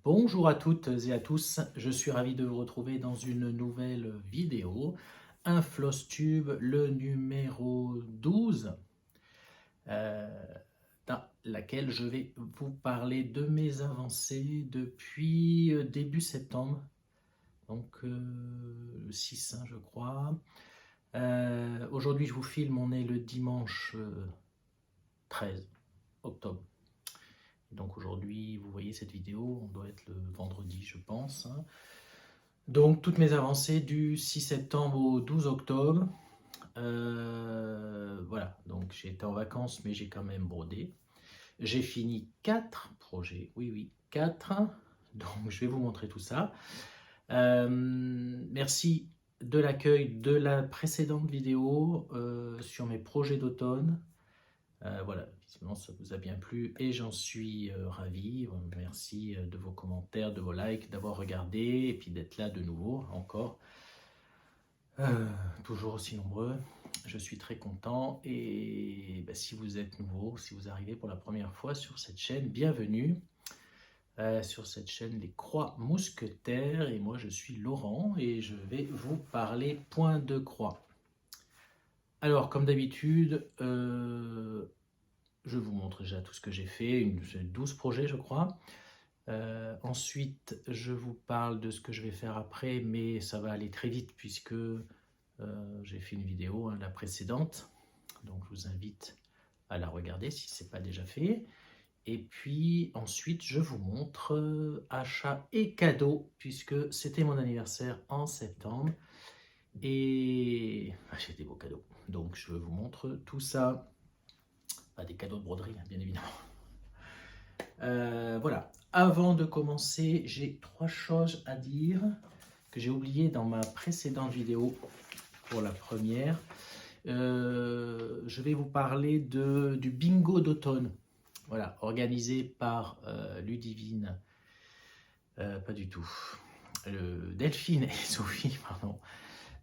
Bonjour à toutes et à tous, je suis ravi de vous retrouver dans une nouvelle vidéo, un Flosstube, le numéro 12, dans laquelle je vais vous parler de mes avancées depuis début septembre, donc le 6, je crois. Aujourd'hui je vous filme, on est le dimanche 13 octobre. Donc aujourd'hui, vous voyez cette vidéo, on doit être le vendredi, je pense. Donc toutes mes avancées du 6 septembre au 12 octobre. Voilà, donc j'ai été en vacances, mais j'ai quand même brodé. J'ai fini 4 projets, oui, oui, 4. Donc je vais vous montrer tout ça. Merci de l'accueil de la précédente vidéo sur mes projets d'automne. Voilà, visiblement ça vous a bien plu et j'en suis ravi. Merci de vos commentaires, de vos likes, d'avoir regardé et puis d'être là de nouveau encore. Toujours aussi nombreux. Je suis très content et si vous êtes nouveau, si vous arrivez pour la première fois sur cette chaîne, bienvenue. Sur cette chaîne Les Croix Mousquetaires et moi je suis Laurent et je vais vous parler point de croix. Alors comme d'habitude, je vous montre déjà tout ce que j'ai fait, 12 projets je crois. Ensuite, je vous parle de ce que je vais faire après, mais ça va aller très vite puisque j'ai fait une vidéo, la précédente. Donc je vous invite à la regarder si ce n'est pas déjà fait. Et puis ensuite, je vous montre achats et cadeaux puisque c'était mon anniversaire en septembre. Et j'ai des beaux cadeaux. Donc je vous montre tout ça. Pas des cadeaux de broderie, bien évidemment. Voilà, avant de commencer, j'ai 3 choses à dire que j'ai oublié dans ma précédente vidéo pour la première. Je vais vous parler du bingo d'automne, voilà, organisé par Ludivine, pas du tout, Delphine et Sophie, pardon.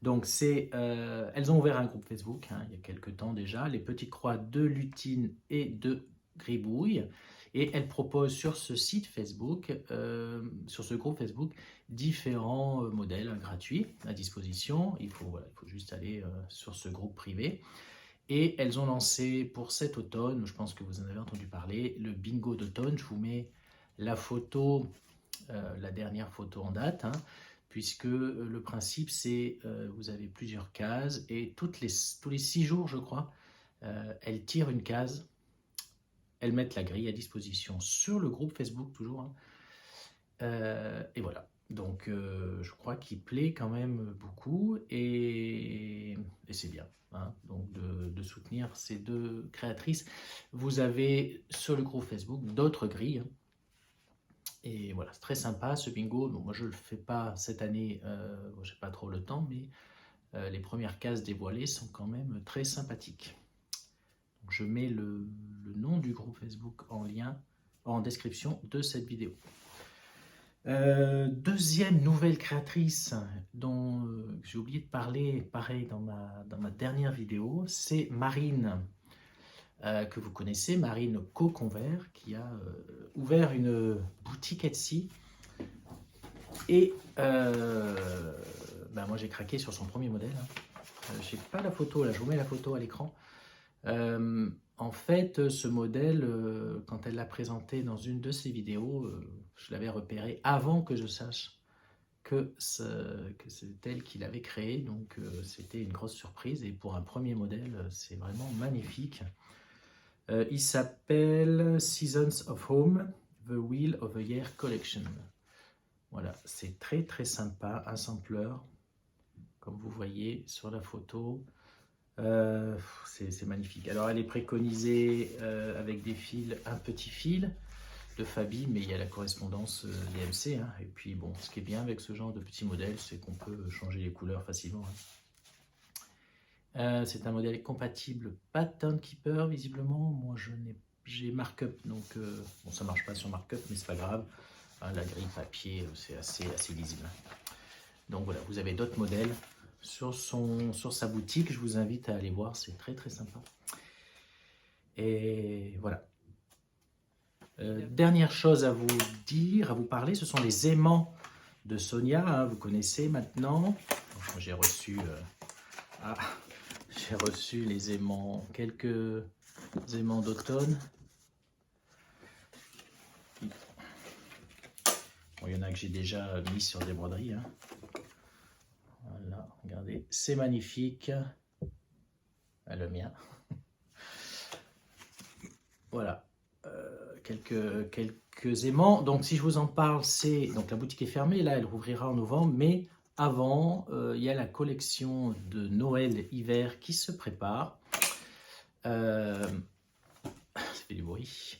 Donc elles ont ouvert un groupe Facebook il y a quelques temps déjà, les Petites Croix de Lutine et de Gribouille. Et elles proposent sur ce site Facebook, sur ce groupe Facebook, différents modèles gratuits à disposition. Il faut juste aller sur ce groupe privé. Et elles ont lancé pour cet automne, je pense que vous en avez entendu parler, le bingo d'automne. Je vous mets la photo, la dernière photo en date, puisque le principe c'est, vous avez plusieurs cases et tous les 6 jours, je crois, elles tirent une case. Elles mettent la grille à disposition sur le groupe Facebook toujours. Et voilà. Donc je crois qu'il plaît quand même beaucoup et c'est bien. Donc de soutenir ces 2 créatrices. Vous avez sur le groupe Facebook d'autres grilles. Et voilà, c'est très sympa ce bingo. Donc, moi je ne le fais pas cette année, je n'ai pas trop le temps, mais les premières cases dévoilées sont quand même très sympathiques. Je mets le nom du groupe Facebook en lien, en description de cette vidéo. Deuxième nouvelle créatrice dont j'ai oublié de parler, pareil dans ma dernière vidéo, c'est Marine, que vous connaissez, Marine Coconvert, qui a ouvert une boutique Etsy. Et moi j'ai craqué sur son premier modèle. J'ai pas la photo là, je vous mets la photo à l'écran. En fait, ce modèle, quand elle l'a présenté dans une de ses vidéos, je l'avais repéré avant que je sache que c'est elle qui l'avait créé. Donc c'était une grosse surprise et pour un premier modèle, c'est vraiment magnifique. Il s'appelle Seasons of Home, The Wheel of the Year Collection. Voilà, c'est très très sympa, un sampler, comme vous voyez sur la photo. C'est magnifique. Alors elle est préconisée avec des fils, un petit fil de Fabi, mais il y a la correspondance DMC. Et puis bon, ce qui est bien avec ce genre de petit modèle, c'est qu'on peut changer les couleurs facilement. C'est un modèle compatible Pattern Keeper, visiblement. Moi j'ai Markup, donc bon, ça marche pas sur Markup, mais c'est pas grave. La grille papier, c'est assez lisible. Donc voilà, vous avez d'autres modèles sur sa boutique. Je vous invite à aller voir, c'est très très sympa. Et voilà. Dernière chose à vous dire, à vous parler, ce sont les aimants de Sonia, hein, vous connaissez maintenant. J'ai reçu, j'ai reçu les aimants, quelques aimants d'automne. Bon, il y en a que j'ai déjà mis sur des broderies. Hein. Voilà, regardez, c'est magnifique. Ah, le mien. Voilà, quelques aimants. Donc, si je vous en parle, c'est donc la boutique est fermée. Là, elle rouvrira en novembre, mais avant, il y a la collection de Noël-Hiver qui se prépare. Ça fait du bruit.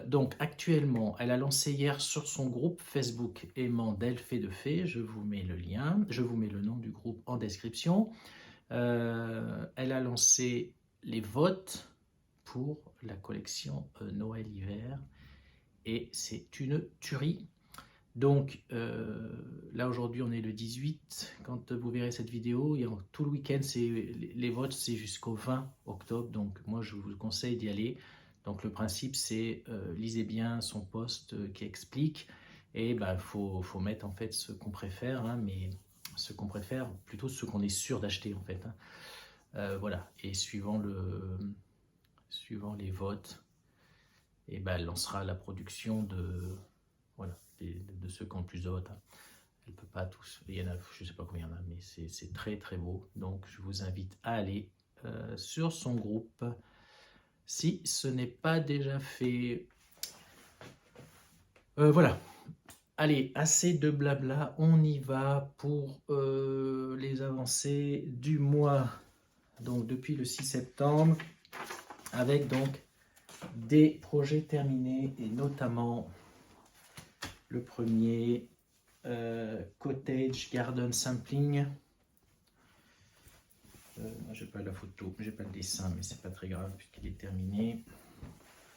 Donc actuellement, elle a lancé hier sur son groupe Facebook Aimant d'Elfes et de Fées. Je vous mets le lien, je vous mets le nom du groupe en description. Elle a lancé les votes pour la collection Noël-Hiver et c'est une tuerie. Donc là aujourd'hui on est le 18, quand vous verrez cette vidéo, tout le week-end, les votes c'est jusqu'au 20 octobre, donc moi je vous conseille d'y aller. Donc le principe c'est, lisez bien son post qui explique, et ben faut mettre en fait ce qu'on préfère, hein, mais ce qu'on préfère, plutôt ce qu'on est sûr d'acheter en fait. Hein. Voilà, et suivant les votes, et ben elle lancera la production de... Voilà, de ceux qui ont le plus de votes. Hein. Elle ne peut pas tous, il y en a, je ne sais pas combien il y en a, mais c'est très très beau. Donc je vous invite à aller sur son groupe si ce n'est pas déjà fait. Voilà, allez, assez de blabla, on y va pour les avancées du mois, donc depuis le 6 septembre, avec donc des projets terminés et notamment le premier Cottage Garden Sampling. J'ai pas la photo, j'ai pas le dessin, mais c'est pas très grave puisqu'il est terminé.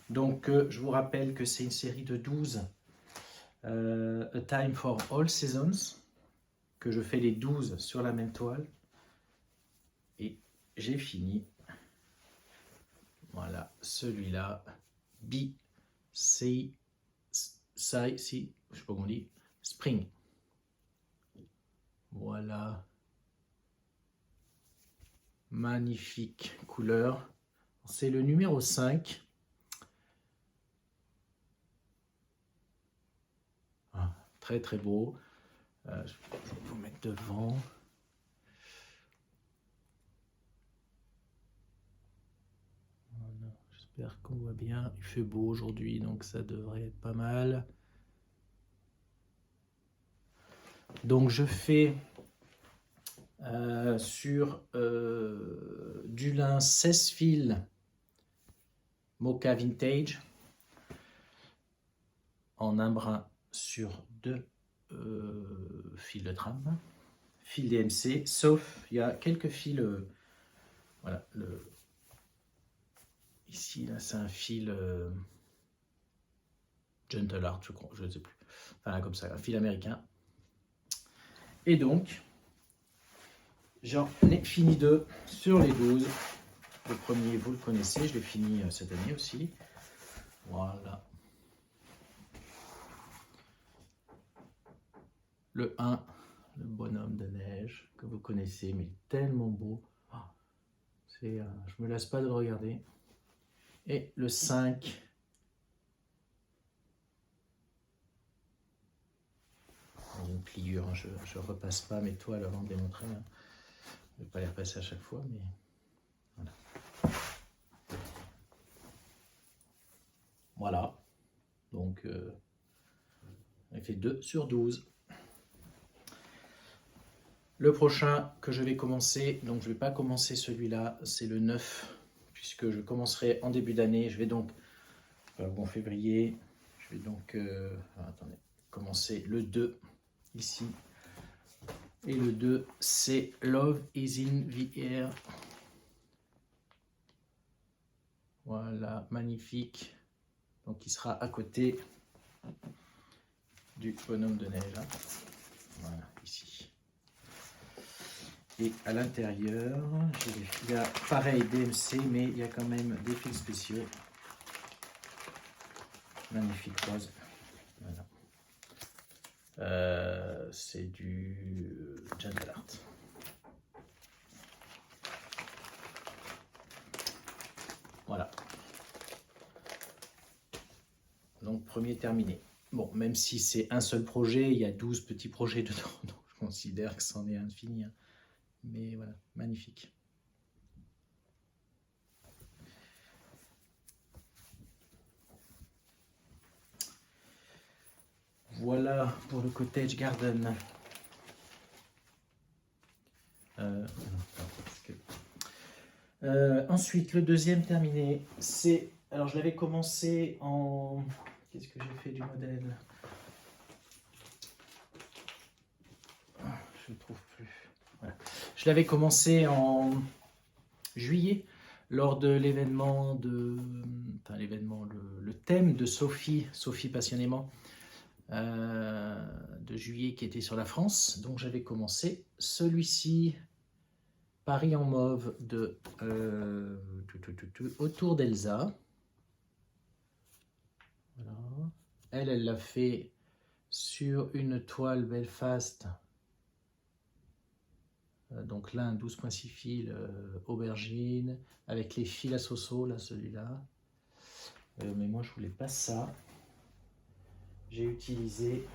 Donc je vous rappelle que c'est une série de 12 A Time for All Seasons, que je fais les 12 sur la même toile et j'ai fini. Voilà, celui-là, je sais pas comment on dit, Spring. Voilà, magnifique couleur. C'est le numéro 5. Ah, très très beau. Je vais vous mettre devant. Voilà, j'espère qu'on voit bien. Il fait beau aujourd'hui, donc ça devrait être pas mal. Donc je fais sur du lin 16 fils Mocha Vintage en un brin sur 2 fils de trame, fil DMC, sauf il y a quelques fils, voilà, ici là c'est un fil Gentle Art, je crois, je ne sais plus, enfin comme ça, un fil américain. Et donc j'en ai fini 2 sur les 12. Le premier, vous le connaissez, je l'ai fini cette année aussi. Voilà. Le 1, le bonhomme de neige, que vous connaissez, mais tellement beau. Oh, je me lasse pas de le regarder. Et le 5. Une pliure, hein, je ne repasse pas mes toiles avant de les montrer. Hein. Je ne vais pas les repasser à chaque fois, mais voilà. Voilà. Donc, elle fait 2 sur 12. Le prochain que je vais commencer, donc je ne vais pas commencer celui-là, c'est le 9, puisque je commencerai en début d'année. Je vais donc, en février, je vais donc, attendez, commencer le 2 ici. Et le 2, c'est Love is in the air. Voilà, magnifique. Donc il sera à côté du bonhomme de neige. Hein. Voilà, ici. Et à l'intérieur, il y a pareil DMC, mais il y a quand même des fils spéciaux. magnifique rose. Voilà. C'est du Gentle Art. Voilà. Donc, premier terminé. Bon, même si c'est un seul projet, il y a 12 petits projets dedans, donc je considère que c'en est infini. Hein. Mais voilà, magnifique. Voilà pour le cottage garden. Ensuite, le deuxième terminé, c'est... Alors, je l'avais commencé en... Qu'est-ce que j'ai fait du modèle? Je ne trouve plus. Voilà. Je l'avais commencé en juillet, lors de l'événement de... Enfin, l'événement, le thème de Sophie passionnément, de juillet qui était sur la France. Donc, j'avais commencé celui-ci... Paris en mauve de autour d'Elsa. Voilà. Elle l'a fait sur une toile Belfast. Donc là, un 12.6 fils aubergine avec les fils à soso, là, celui-là. Mais moi, je voulais pas ça. J'ai utilisé...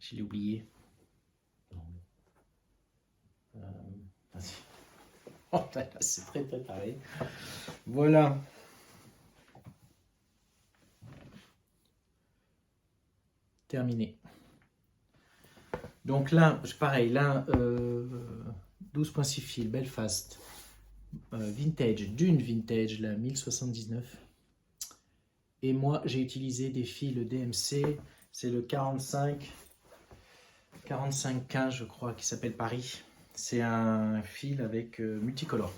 Je l'ai oublié. Vas-y. Oh, c'est très préparé. Voilà. Terminé. Donc là, pareil, là, 12.6 fils, Belfast, vintage, d'une vintage, la 1079. Et moi, j'ai utilisé des fils DMC, c'est le 4515, je crois, qui s'appelle Paris. C'est un fil avec multicolore.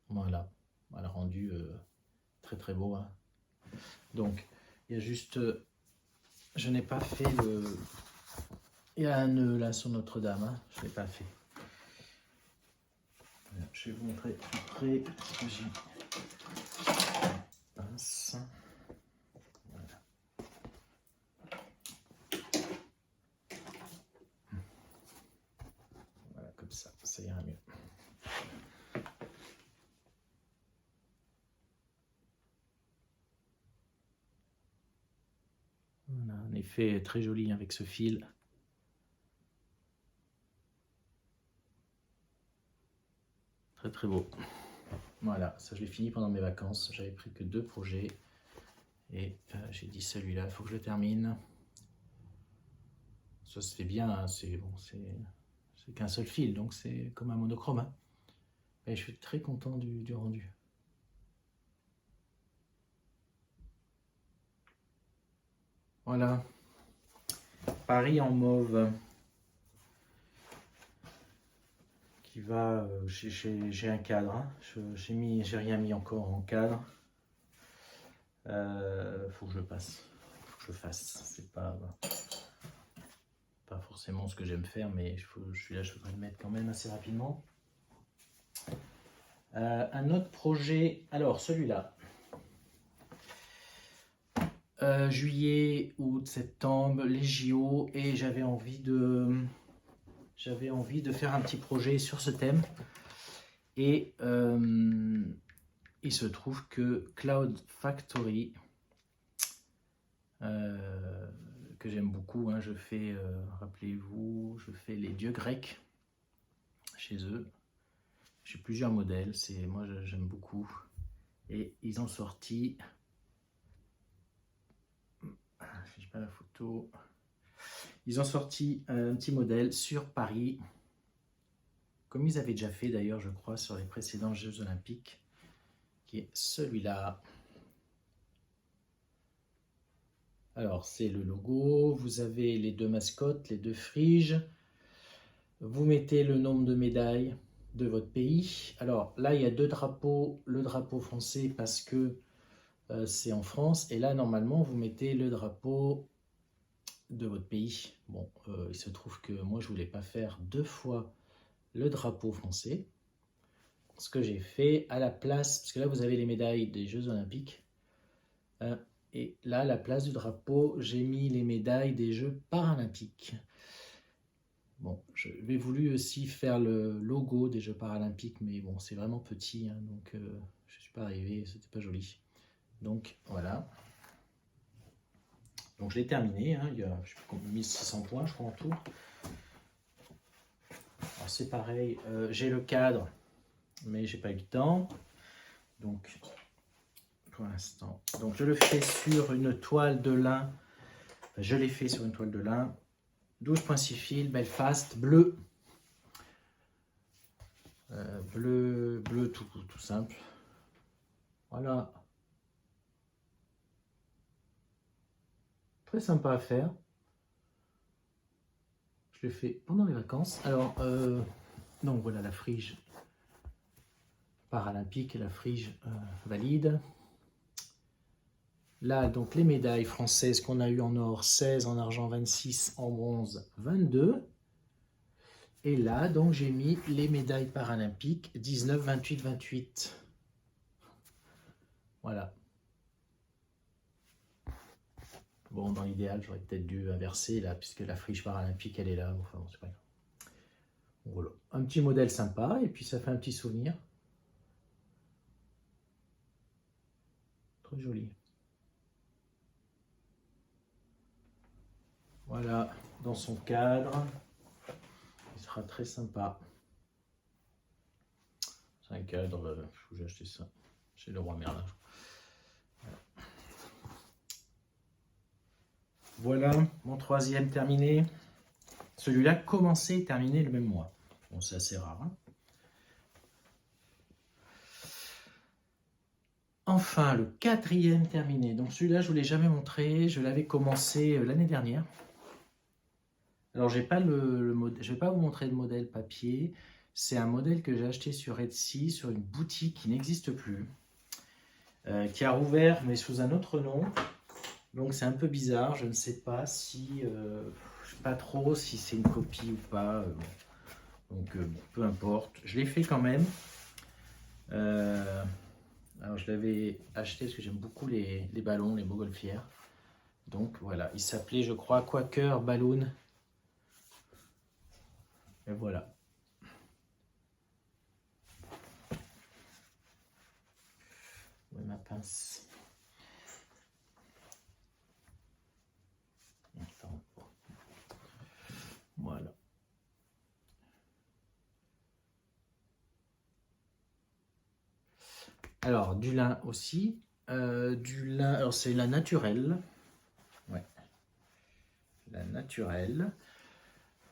Voilà, voilà, rendu très très beau. Hein. Donc, il y a juste, je n'ai pas fait le... Il y a un nœud là sur Notre-Dame, hein. Je ne l'ai pas fait. Voilà, je vais vous montrer plus près ce que j'ai. Pince. Voilà. Voilà, comme ça ira mieux. Voilà, un effet très joli avec ce fil. Très très beau. Voilà, ça je l'ai fini pendant mes vacances. J'avais pris que 2 projets. Et j'ai dit celui-là, il faut que je le termine. Ça se fait bien, hein, c'est bon, c'est qu'un seul fil, donc c'est comme un monochrome. Hein. Et je suis très content du rendu. Voilà. Paris en mauve. Qui va, j'ai un cadre. Hein. J'ai rien mis encore en cadre. Faut que je le passe. Faut que je le fasse. C'est pas forcément ce que j'aime faire, mais celui-là, je voudrais le mettre quand même assez rapidement. Un autre projet, alors celui-là. Juillet, août, septembre, les JO, et j'avais envie de faire un petit projet sur ce thème. Et il se trouve que Cloud Factory, que j'aime beaucoup, hein, je fais, rappelez-vous, je fais les dieux grecs chez eux. J'ai plusieurs modèles, moi j'aime beaucoup. Et ils ont sorti, je n'ai pas la photo, ils ont sorti un petit modèle sur Paris, comme ils avaient déjà fait d'ailleurs, je crois, sur les précédents Jeux Olympiques, qui est celui-là. Alors, c'est le logo, vous avez les 2 mascottes, les 2 friges, vous mettez le nombre de médailles de votre pays. Alors là, il y a 2 drapeaux, le drapeau français parce que c'est en France, et là, normalement, vous mettez le drapeau de votre pays. Bon, il se trouve que moi, je voulais pas faire 2 fois le drapeau français. Ce que j'ai fait à la place, parce que là, vous avez les médailles des Jeux Olympiques. Et là, à la place du drapeau, j'ai mis les médailles des Jeux Paralympiques. Bon, j'avais voulu aussi faire le logo des Jeux Paralympiques, mais bon, c'est vraiment petit, hein, donc je ne suis pas arrivé, c'était pas joli. Donc voilà. Donc je l'ai terminé, hein, il y a je sais plus combien, 1600 points, je crois, en tout. Alors c'est pareil, j'ai le cadre, mais j'ai pas eu le temps. Donc pour l'instant, donc je le fais sur une toile de lin. Je l'ai fait sur une toile de lin. 12.6 fils, Belfast, bleu. Bleu tout simple. Voilà. Très sympa à faire. Je l'ai fait pendant les vacances. Alors, donc voilà la frige paralympique et la frige valide. Là, donc les médailles françaises qu'on a eues en or, 16, en argent 26, en bronze 22. Et là, donc j'ai mis les médailles paralympiques 19, 28, 28. Voilà. Bon, dans l'idéal, j'aurais peut-être dû inverser là, puisque la frige paralympique, elle est là. Enfin, bon, c'est pas grave. Voilà. Un petit modèle sympa, et puis ça fait un petit souvenir. Très joli. Voilà, dans son cadre. Il sera très sympa. C'est un cadre, où j'ai acheté ça chez Leroy Merlin. Voilà, mon troisième terminé. Celui-là, commencé et terminé le même mois. Bon, c'est assez rare. Hein. Enfin, le quatrième terminé. Donc celui-là, je ne vous l'ai jamais montré. Je l'avais commencé l'année dernière. Alors, je ne vais pas vous montrer le modèle papier. C'est un modèle que j'ai acheté sur Etsy, sur une boutique qui n'existe plus, qui a rouvert, mais sous un autre nom. Donc, c'est un peu bizarre. Je ne sais pas si... je ne sais pas trop si c'est une copie ou pas. Donc, bon, peu importe. Je l'ai fait quand même. Alors, je l'avais acheté parce que j'aime beaucoup les ballons, les montgolfières. Donc, voilà. Il s'appelait, je crois, Quaker Balloon. Et voilà. Où est ma pince? Attends. Voilà. Alors, du lin aussi. Du lin, alors c'est la naturelle. Ouais. La naturelle.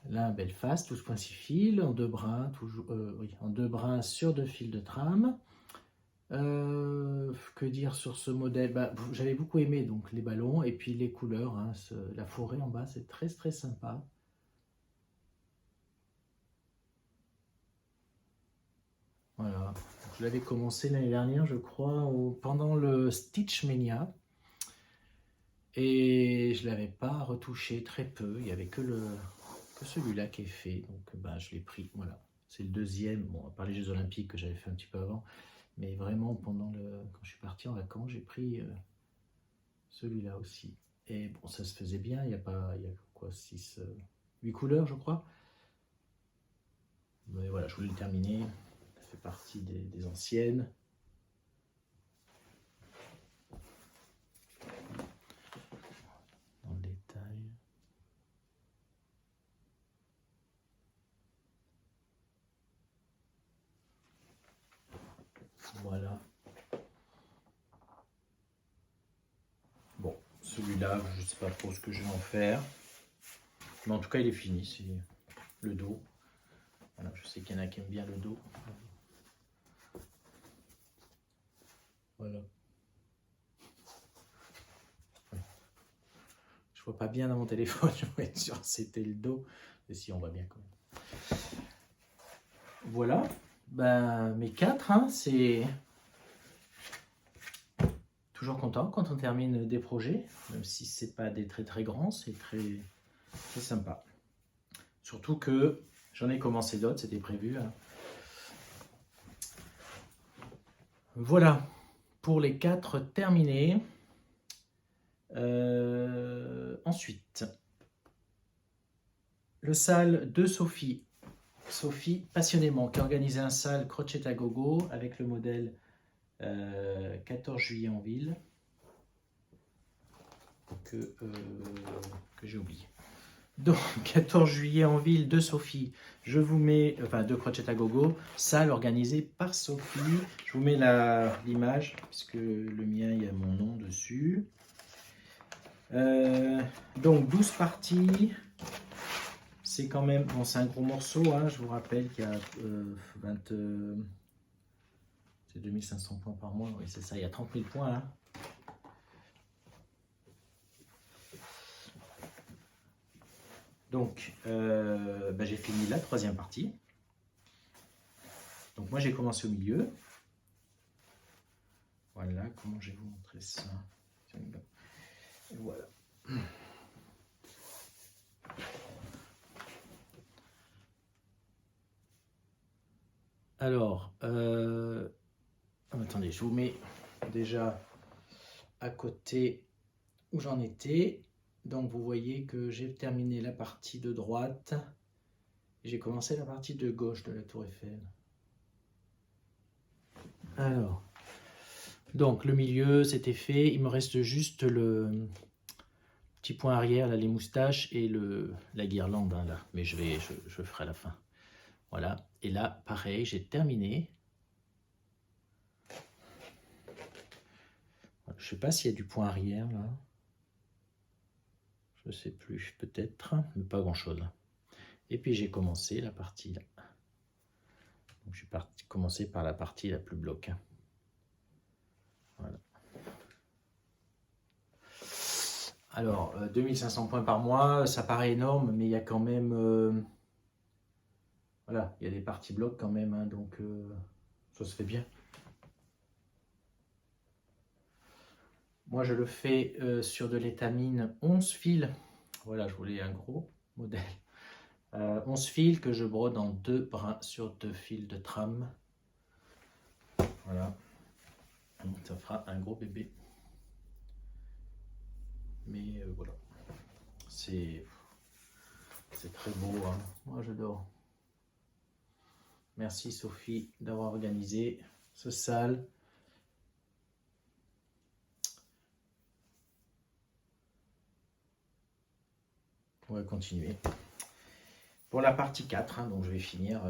Lin Belfast, 12.6 fils, en 2 brins, toujours, oui, en 2 brins sur 2 fils de trame. Que dire sur ce modèle? Bah, j'avais beaucoup aimé donc les ballons et puis les couleurs. Hein, la forêt en bas, c'est très très sympa. Voilà. Je l'avais commencé l'année dernière, je crois, pendant le Stitch Mania. Et je ne l'avais pas retouché, très peu. Il n'y avait que celui-là qui est fait. Donc bah, je l'ai pris. Voilà. C'est le deuxième. Bon, à part les Jeux Olympiques que j'avais fait un petit peu avant. Mais vraiment, quand je suis parti en vacances, j'ai pris celui-là aussi. Et bon, ça se faisait bien. Il y a quoi, 8 couleurs, je crois. Mais voilà, je voulais le terminer. Ça fait partie des anciennes. Dans le détail. Voilà. Bon, celui-là, je ne sais pas trop ce que je vais en faire. Mais en tout cas, il est fini. C'est le dos. Voilà, je sais qu'il y en a qui aiment bien le dos. Voilà. Je vois pas bien dans mon téléphone, je vais être sûr que c'était le dos. Mais si, on voit bien quand même. Voilà. Ben, mes 4, hein, c'est toujours content quand on termine des projets, même si c'est pas des très très grands, c'est très sympa. Surtout que j'en ai commencé d'autres, c'était prévu. Hein. Voilà, pour les 4 terminés. Ensuite, le sale de Sophie. Sophie, passionnément, qui a organisé un sale crochet à gogo avec le modèle 14 juillet en ville que j'ai oublié. Donc 14 juillet en ville de Sophie, je vous mets, enfin de crochet à gogo, salle organisée par Sophie. Je vous mets l'image puisque le mien il y a mon nom dessus. Donc 12 parties. C'est quand même, bon c'est un gros morceau, hein, je vous rappelle qu'il y a c'est 2500 points par mois, oui c'est ça, il y a 30 000 points. Hein. Donc j'ai fini la 3e partie. Donc moi j'ai commencé au milieu. Voilà, comment je vais vous montrer ça. Et voilà. Alors, attendez, je vous mets déjà à côté où j'en étais. Donc vous voyez que j'ai terminé la partie de droite. J'ai commencé la partie de gauche de la tour Eiffel. Alors, donc le milieu c'était fait. Il me reste juste le petit point arrière, là, les moustaches et la guirlande. Hein, là. Mais je ferai à la fin. Voilà. Et là, pareil, j'ai terminé. Je ne sais pas s'il y a du point arrière là. Je ne sais plus, peut-être, mais pas grand-chose. Et puis j'ai commencé la partie là. Donc, j'ai commencé par la partie la plus bloc. Voilà. Alors, 2500 points par mois, ça paraît énorme, mais il y a quand même... voilà, il y a des parties blocs quand même, hein, donc ça se fait bien. Moi, je le fais sur de l'étamine 11 fils. Voilà, je voulais un gros modèle. 11 fils que je brode en 2 brins sur 2 fils de trame. Voilà. Donc, ça fera un gros bébé. Mais voilà. C'est très beau. Hein. Moi, j'adore. Merci Sophie d'avoir organisé ce sale. On va continuer. Pour la partie 4, hein, donc je vais finir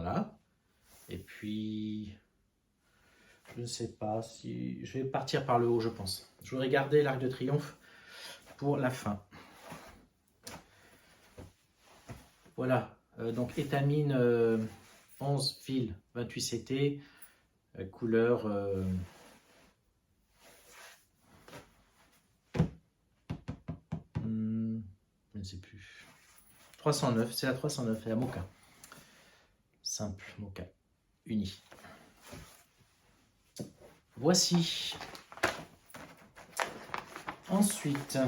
là. Et puis, je ne sais pas si... Je vais partir par le haut, je pense. Je voudrais garder l'Arc de Triomphe pour la fin. Voilà, donc étamine 11 fils 28 CT, couleur... je ne sais plus. 309, c'est la 309, c'est la Mocha. Simple, Mocha, uni. Voici. Ensuite,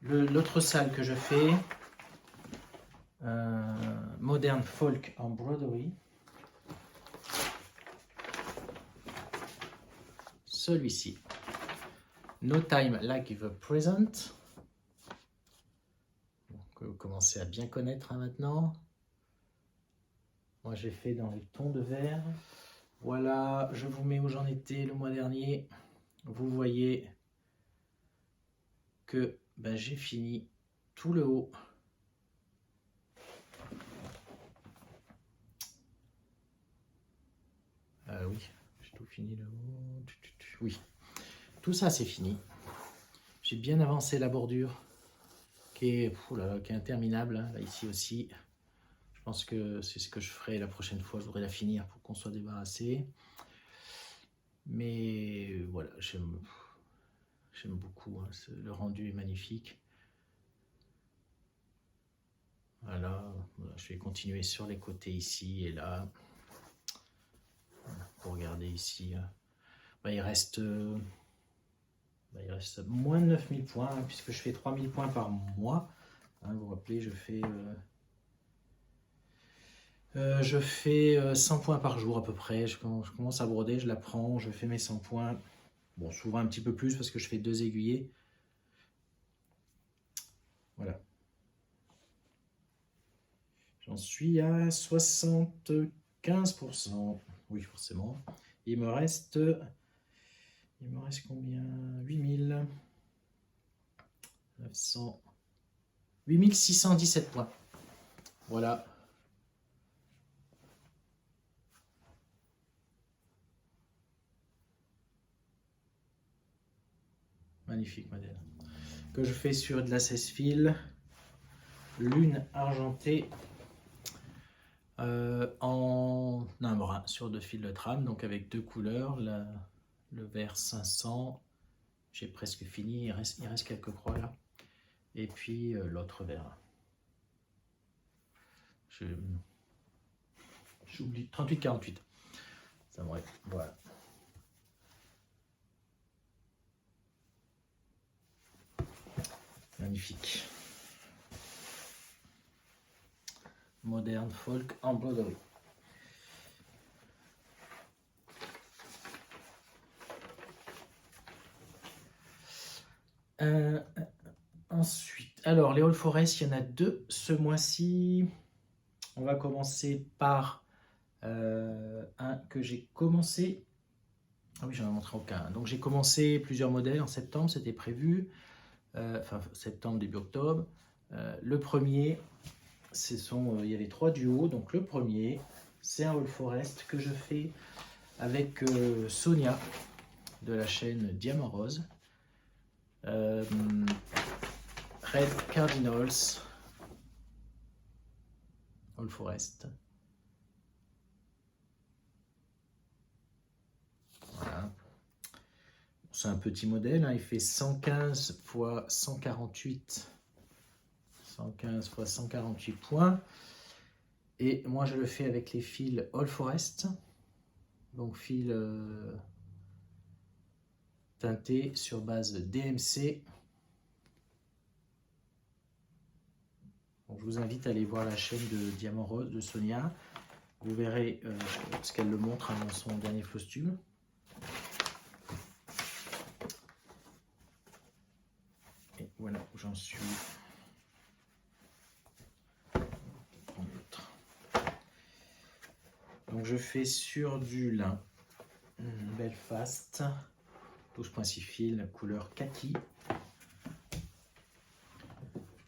l'autre salle que je fais, Modern Folk Embroidery. Celui-ci. No Time Like the Present. Donc, vous commencez à bien connaître hein, maintenant. Moi, j'ai fait dans les tons de vert. Voilà, je vous mets où j'en étais le mois dernier. Vous voyez que ben, j'ai fini tout le haut. Oui, j'ai tout fini le haut. Oui, tout ça c'est fini. J'ai bien avancé la bordure qui est, qui est interminable. Hein, là, ici aussi. Je pense que c'est ce que je ferai la prochaine fois. Je voudrais la finir pour qu'on soit débarrassé. Mais voilà, j'aime beaucoup. Hein, le rendu est magnifique. Voilà, je vais continuer sur les côtés ici et là. Voilà. pour regarder ici. Il reste moins de 9000 points, hein, puisque je fais 3000 points par mois. Hein, vous vous rappelez, je fais 100 points par jour à peu près. Je commence à broder, je la prends, je fais mes 100 points. Bon, souvent un petit peu plus parce que je fais 2 aiguillés. Voilà. J'en suis à 75%. Oui, forcément. Il me reste combien? 8617 points. Voilà. Magnifique modèle. Que je fais sur de la 16 fils. Lune argentée. En un brin sur 2 fils de trame, donc avec 2 couleurs, le vert 500, j'ai presque fini, il reste quelques croix là, et puis l'autre vert. J'oublie, 38-48, ça m'aurait, voilà. Magnifique. Moderne folk en broderie. Ensuite, alors les All Forest, il y en a 2 ce mois-ci. On va commencer par un que j'ai commencé. Ah oui, j'en ai montré aucun. Donc j'ai commencé plusieurs modèles en septembre, c'était prévu. Enfin septembre, début octobre. Le premier, il y avait 3 duos. Donc le premier, c'est un All Forest que je fais avec Sonia de la chaîne Diamant Rose. Red Cardinals All Forest. Voilà. C'est un petit modèle, hein, il fait 115 x 148. 115 x 148 points. Et moi je le fais avec les fils All Forest. Donc fils teintés sur base DMC. Donc, je vous invite à aller voir la chaîne de Diamant Rose de Sonia. Vous verrez ce qu'elle le montre dans son dernier floss-tube. Et voilà où j'en suis. Donc je fais sur du lin Belfast 12.6 fils, couleur kaki.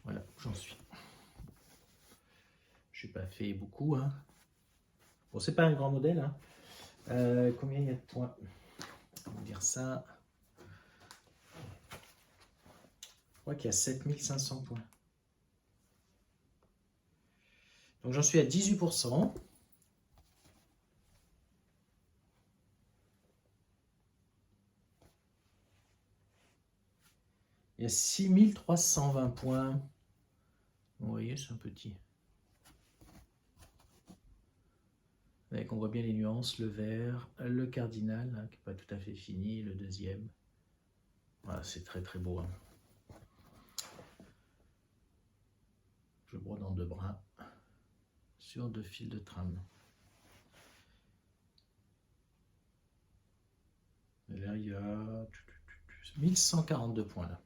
Voilà où j'en suis. Je n'ai pas fait beaucoup, hein. Bon, c'est pas un grand modèle, hein. Combien il y a de points? On va dire ça. Je crois qu'il y a 7500 points. Donc j'en suis à 18%. Il y a 6320 points. Vous voyez, c'est un petit. Avec, on voit bien les nuances, le vert, le cardinal, hein, qui n'est pas tout à fait fini, le deuxième. Voilà, c'est très très beau. Hein. Je brode en 2 brins sur 2 fils de trame. Et là, il y a 1142 points là.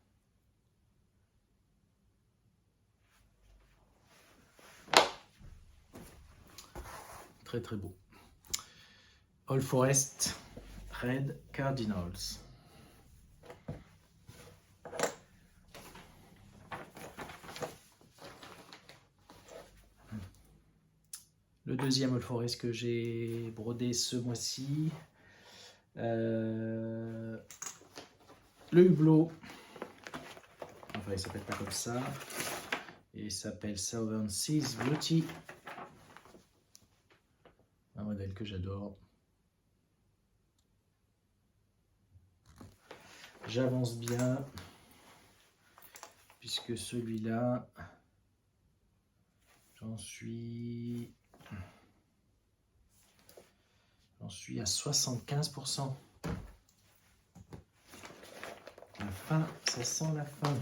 Très très beau. All Forest Red Cardinals. Le deuxième All Forest que j'ai brodé ce mois-ci. Le hublot. Enfin, il s'appelle pas comme ça. Il s'appelle Southern Seas Beauty. Un modèle que j'adore. J'avance bien, puisque celui-là, j'en suis J'en suis à 75%. La fin, ça sent la fin.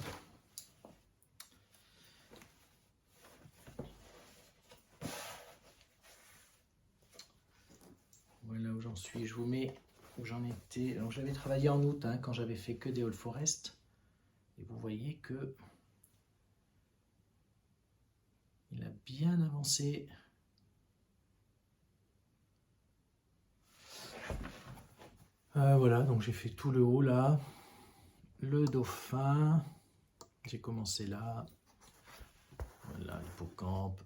Voilà où j'en suis. Je vous mets où j'en étais. Donc j'avais travaillé en août quand j'avais fait que des All Forest. Et vous voyez que il a bien avancé. Voilà, donc j'ai fait tout le haut là. Le dauphin. J'ai commencé là. Voilà, l'hippocampe.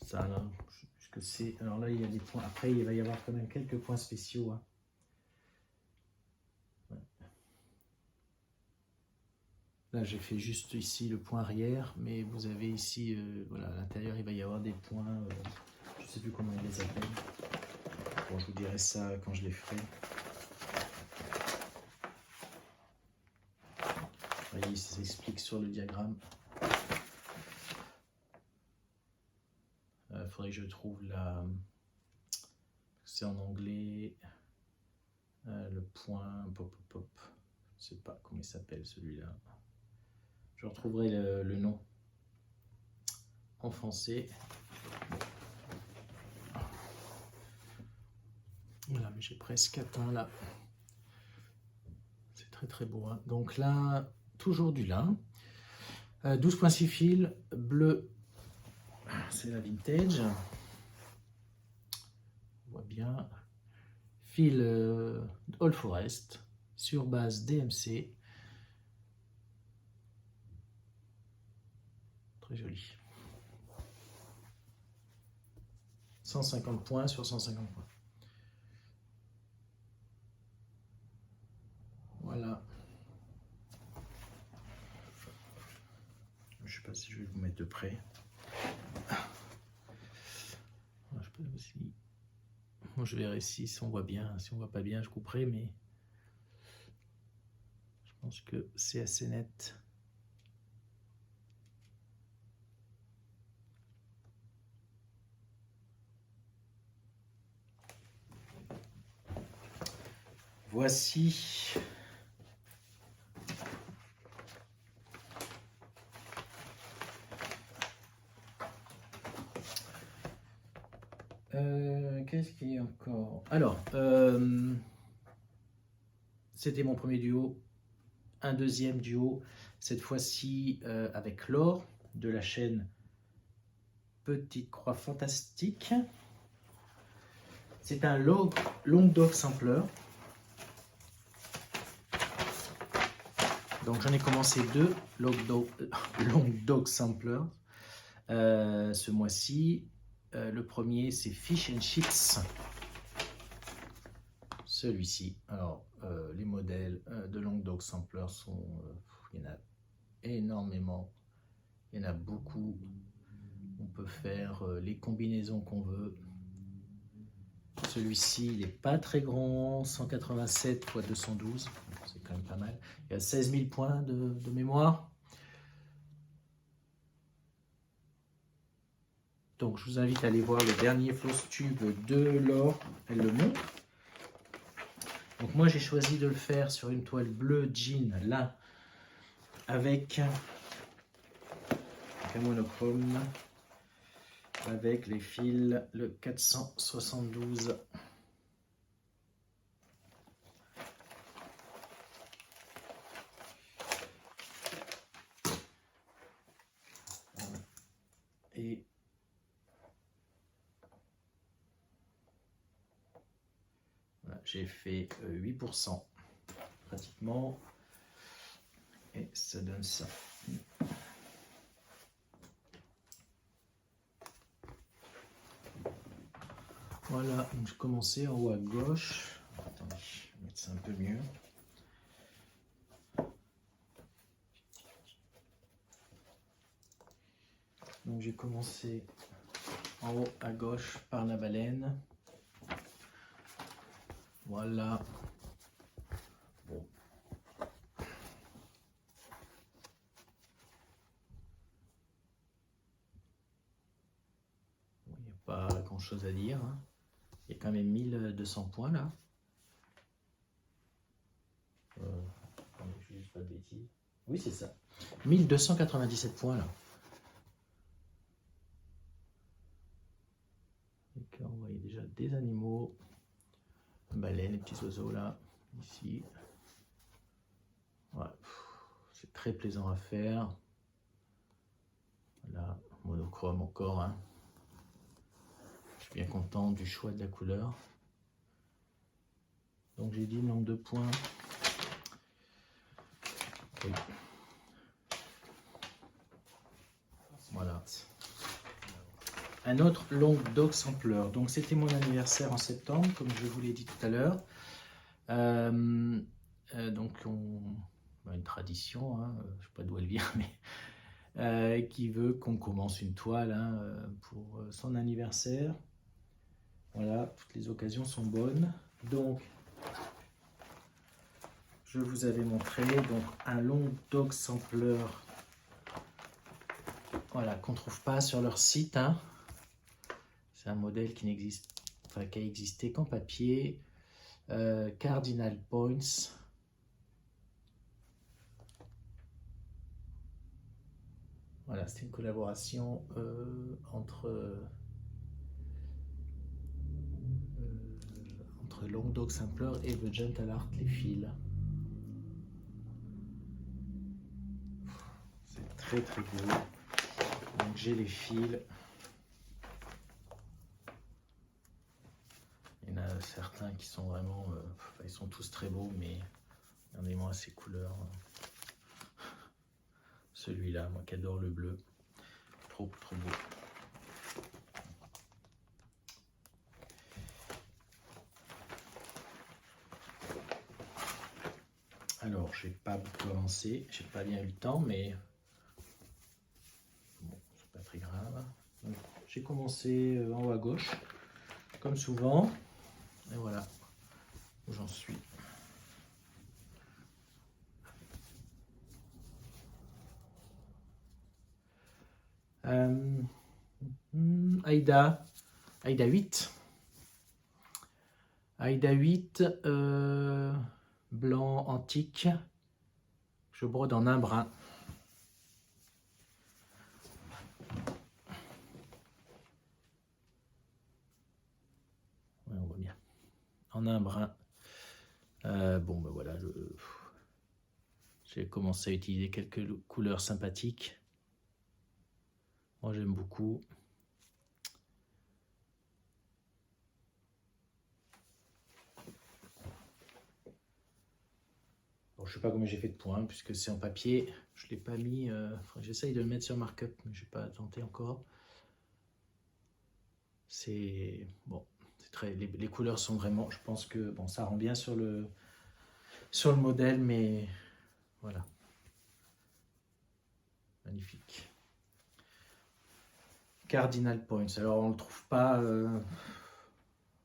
Ça là, je sais plus ce que c'est. Alors là, il y a des points. Après, il va y avoir quand même quelques points spéciaux. Ouais. Là, j'ai fait juste ici le point arrière, mais vous avez ici, voilà, à l'intérieur, il va y avoir des points. Je ne sais plus comment ils les appellent. Bon, je vous dirai ça quand je les ferai. Vous voyez, ça s'explique sur le diagramme. Il faudrait que je trouve la... C'est en anglais. Le point... Pop, pop, pop. Je ne sais pas comment il s'appelle celui-là. Je retrouverai le nom en français. Voilà, mais j'ai presque atteint là. C'est très très beau. Donc là, toujours du lin. 12,6 fils, bleu. C'est la vintage. On voit bien. Fil All Forest sur base DMC. Très joli. 150 points sur 150 points. Voilà. Je ne sais pas si je vais vous mettre de près. Je sais pas si... Moi, je verrai si on voit bien. Si on voit pas bien, je couperai, mais je pense que c'est assez net. Voici qu'est-ce qu'il y a encore? Alors, c'était mon premier duo, un deuxième duo, cette fois-ci avec l'or de la chaîne Petite Croix Fantastique. C'est un Long Dog Sampler. Donc j'en ai commencé deux Long Dog Samplers ce mois-ci. Le premier c'est Fish and Chips. Celui-ci. Alors les modèles de Long Dog Sampler sont... il y en a énormément. Il y en a beaucoup. On peut faire les combinaisons qu'on veut. Celui-ci, il n'est pas très grand, 187 x 212, c'est quand même pas mal. Il y a 16 000 points de mémoire. Donc je vous invite à aller voir le dernier floss tube de l'or, elle le montre. Donc moi j'ai choisi de le faire sur une toile bleue jean là, avec un monochrome, avec les fils, le 472. Et voilà, j'ai fait 8% pratiquement. Et ça donne ça. Voilà, donc j'ai commencé en haut à gauche. Attendez, je vais mettre ça un peu mieux. Donc j'ai commencé en haut à gauche par la baleine. Voilà. Bon. Il n'y a pas grand chose à dire. Il y a quand même 1200 points là. Attendez, je ne dis pas de bêtises. Oui, c'est ça. 1297 points là. Et on voit déjà des animaux. Baleines, les petits oiseaux là, ici. Ouais. C'est très plaisant à faire. Voilà, monochrome encore. Hein. Je suis bien content du choix de la couleur. Donc j'ai dit nombre de points. Oui. Voilà. Un autre long dog sampler. Donc c'était mon anniversaire en septembre, comme je vous l'ai dit tout à l'heure. Donc une tradition, hein, je ne sais pas d'où elle vient, mais qui veut qu'on commence une toile hein, pour son anniversaire. Voilà, toutes les occasions sont bonnes. Donc, je vous avais montré donc, un long dog sampler, voilà, qu'on ne trouve pas sur leur site. Hein. C'est un modèle qui n'existe, enfin, qui a existé qu'en papier. Cardinal Points. Voilà, c'est une collaboration entre Long Dog Sampler et The Gentle Art, les fils. C'est très très beau. Donc j'ai les fils. Il y en a certains qui sont vraiment, ils sont tous très beaux, mais regardez-moi ces couleurs. Celui-là, moi qui adore le bleu, trop beau. Alors, je n'ai pas beaucoup avancé, j'ai pas bien eu le temps, mais bon, c'est pas très grave. J'ai commencé en haut à gauche, comme souvent, et voilà où j'en suis. Aïda 8. Aïda 8, blanc antique. Je brode en un brin. Ouais, on voit bien. En un brin. Bon, ben voilà, j'ai commencé à utiliser quelques couleurs sympathiques. Moi, j'aime beaucoup. Bon, je ne sais pas combien j'ai fait de points, puisque c'est en papier. Je ne l'ai pas mis. J'essaye de le mettre sur markup, mais je n'ai pas tenté encore. C'est bon. Les couleurs sont vraiment. Je pense que bon, ça rend bien sur le modèle, mais voilà. Magnifique. Cardinal Points. Alors on ne le trouve pas.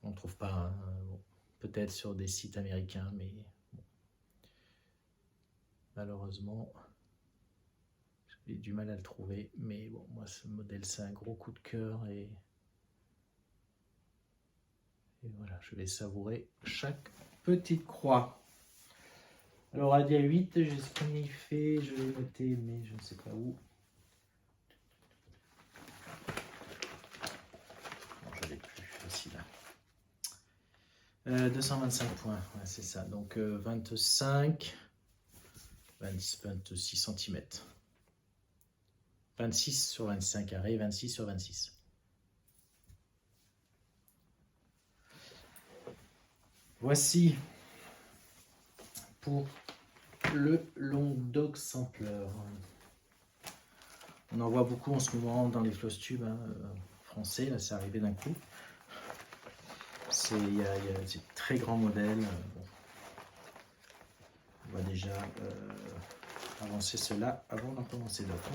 On ne trouve pas. Hein, bon, peut-être sur des sites américains, mais bon. Malheureusement, j'ai du mal à le trouver. Mais bon, moi ce modèle, c'est un gros coup de cœur et voilà, je vais savourer chaque petite croix. Alors, Aïda 8, j'ai ce qu'on y fait, je l'ai noté, mais je ne sais pas où. Non, je l'ai plus, ici, là. 225 points, ouais, c'est ça. Donc, 26 cm. 26 sur 25 carrés, 26 sur 26. Voici pour le Long Dog Sampler. On en voit beaucoup en ce moment dans les floss tubes hein, français, là c'est arrivé d'un coup. C'est des très grands modèles. Bon. On va déjà avancer cela avant d'en commencer d'autres.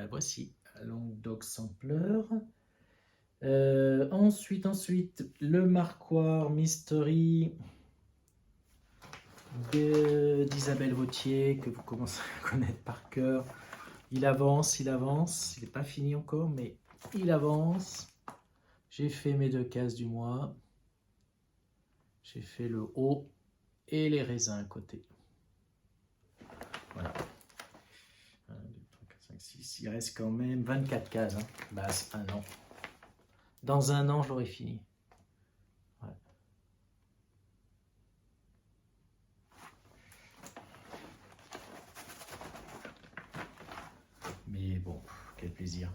Voici Long Dog Sampler. Ensuite, le marquoir Mystery d'Isabelle Vautier, que vous commencez à connaître par cœur. Il avance, il n'est pas fini encore, mais il avance. J'ai fait mes 2 cases du mois. J'ai fait le haut et les raisins à côté. Voilà. 1, 2, 3, 4, 5, 6. Il reste quand même 24 cases. Hein. Bah, c'est un an. Dans un an, j'aurai fini. Ouais. Mais bon, quel plaisir.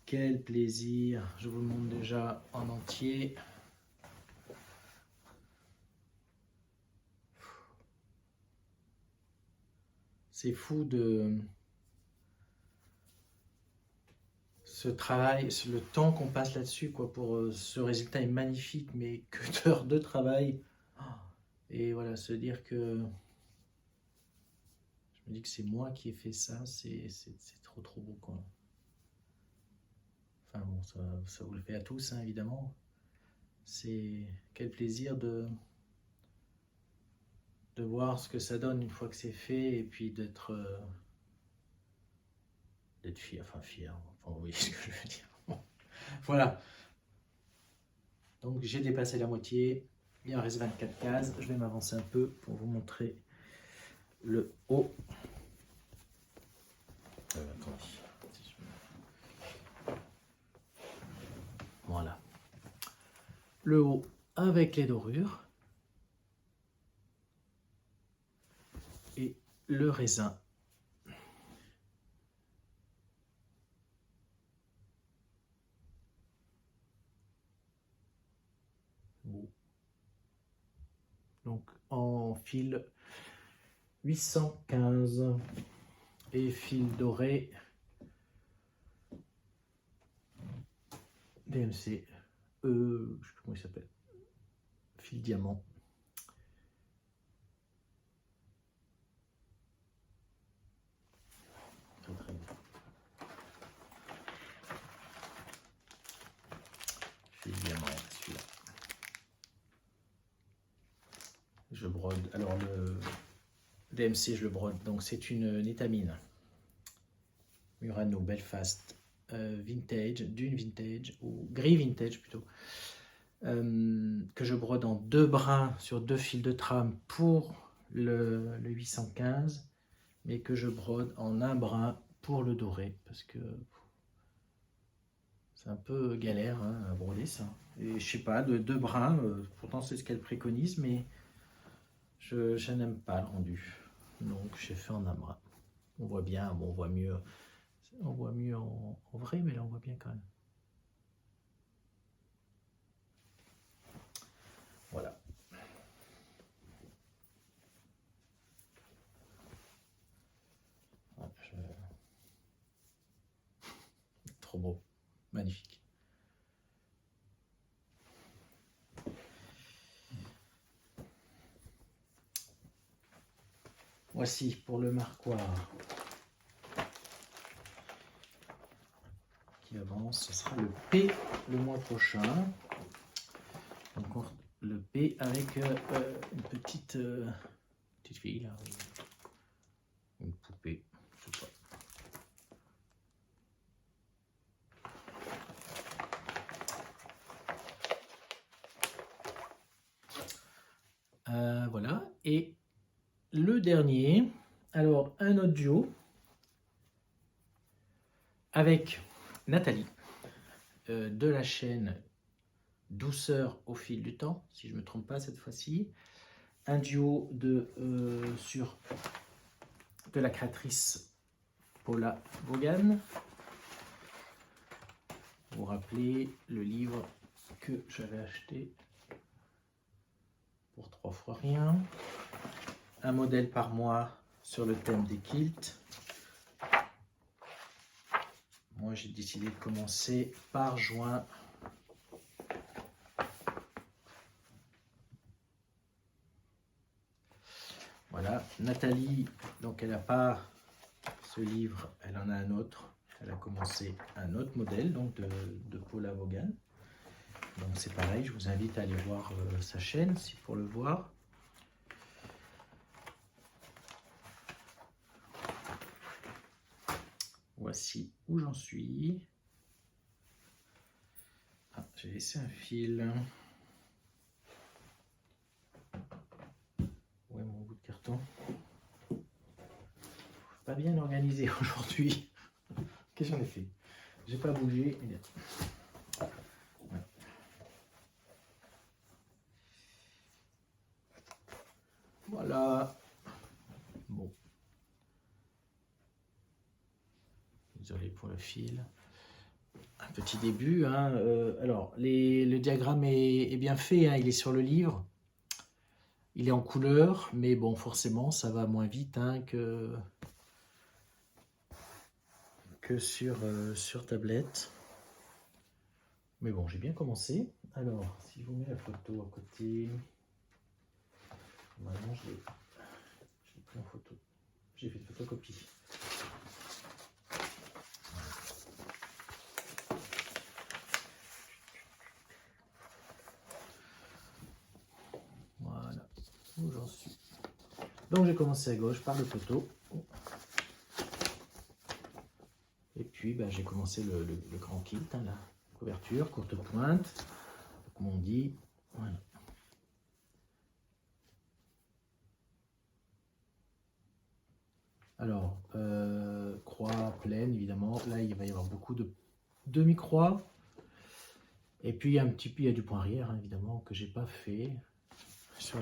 Quel plaisir. Je vous le montre déjà en entier. C'est fou de ce travail, le temps qu'on passe là-dessus, quoi, pour ce résultat est magnifique, mais que d'heures de travail. Et voilà, se dire que je me dis que c'est moi qui ai fait ça, c'est trop beau, quoi. Enfin bon, ça vous le fait à tous, hein, évidemment. C'est quel plaisir de voir ce que ça donne une fois que c'est fait, et puis d'être fier, enfin fier, enfin vous voyez ce que je veux dire. Bon. Voilà. Donc j'ai dépassé la moitié, il en reste 24 cases, je vais m'avancer un peu pour vous montrer le haut. Attendez. Voilà. Le haut avec les dorures. Et le raisin. Donc en fil 815 et fil doré DMC, je ne sais plus comment il s'appelle, fil diamant. Très très beau. Fil diamant, celui-là. Je brode. Alors le DMC, je le brode. Donc c'est une étamine Murano Belfast vintage, dune vintage ou gris vintage plutôt, que je brode en 2 brins sur 2 fils de trame pour le 815, mais que je brode en 1 brin pour le doré parce que c'est un peu galère, hein, à broder ça. Et je sais pas, de 2 brins, pourtant c'est ce qu'elle préconise, mais je n'aime pas le rendu. Donc j'ai fait en 1 brin. On voit bien, bon, on voit mieux en vrai, mais là on voit bien quand même. Voilà. Trop beau, magnifique. Voici pour le marquoir qui avance. Ce sera le P le mois prochain. Donc le P avec une petite fille là, une poupée, je sais pas. Voilà. Et le dernier, alors un autre duo avec Nathalie de la chaîne Douceur au fil du temps, si je ne me trompe pas cette fois-ci. Un duo sur de la créatrice Paula Vaughan. Vous vous rappelez le livre que j'avais acheté pour 3 fois rien. Un modèle par mois sur le thème des kilts. Moi j'ai décidé de commencer par juin. Voilà, Nathalie, donc elle n'a pas ce livre, elle en a un autre. Elle a commencé un autre modèle, donc de Paula Vaughan. Donc c'est pareil, je vous invite à aller voir sa chaîne, si pour le voir. voici où j'en suis. Ah, j'ai laissé un fil. Où est mon bout de carton? Pas bien organisé aujourd'hui. Qu'est-ce que j'en ai fait? J'ai pas bougé. Ouais. Voilà. Bon. Désolé pour le fil. Un petit début. Hein. Alors, le diagramme est bien fait. Hein. Il est sur le livre. Il est en couleur, mais bon, forcément, ça va moins vite hein, que sur tablette. Mais bon, j'ai bien commencé. Alors, si je vous mets la photo à côté, maintenant je l'ai pris en photo. J'ai fait une photocopie. Voilà, où j'en suis. Donc j'ai commencé à gauche par le poteau. Et puis ben, j'ai commencé le grand kit, hein, la couverture, courte pointe, comme on dit. Voilà. Alors, croix pleine, évidemment. Là, il va y avoir beaucoup de demi-croix. Et puis, il y a du point arrière, hein, évidemment, que j'ai pas fait sur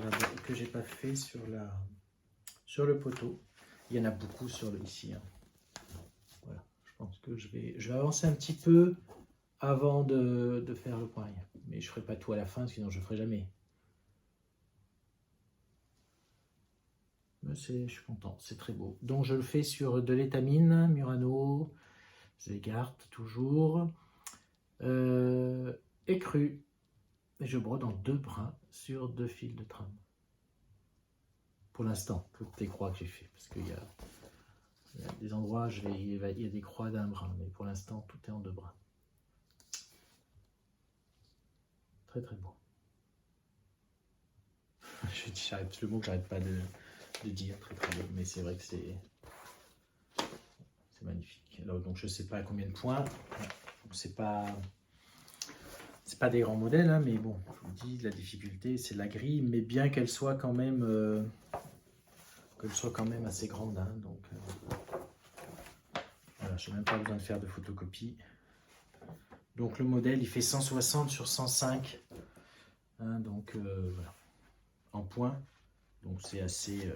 le poteau. Il y en a beaucoup ici. Hein. Voilà. Je pense que je vais avancer un petit peu avant de faire le point arrière. Mais je ne ferai pas tout à la fin, sinon je ne ferai jamais. Mais je suis content, c'est très beau. Donc je le fais sur de l'étamine, Murano, Zegart toujours, écru. Et je brode en 2 brins sur 2 fils de trame. Pour l'instant, toutes les croix que j'ai fait, parce qu'il y a des endroits, il y a des croix d'un brin, mais pour l'instant, tout est en 2 brins. Très très beau. C'est le mot que j'arrête pas de dire, très très beau, mais c'est vrai que c'est magnifique. Alors, donc je sais pas à combien de points, c'est pas des grands modèles, hein, mais bon, je vous dis, la difficulté c'est la grille, mais bien qu'elle soit quand même assez grande, hein, donc voilà, je n'ai même pas besoin de faire de photocopie. Donc le modèle il fait 160 sur 105, hein, donc voilà, en points, donc c'est assez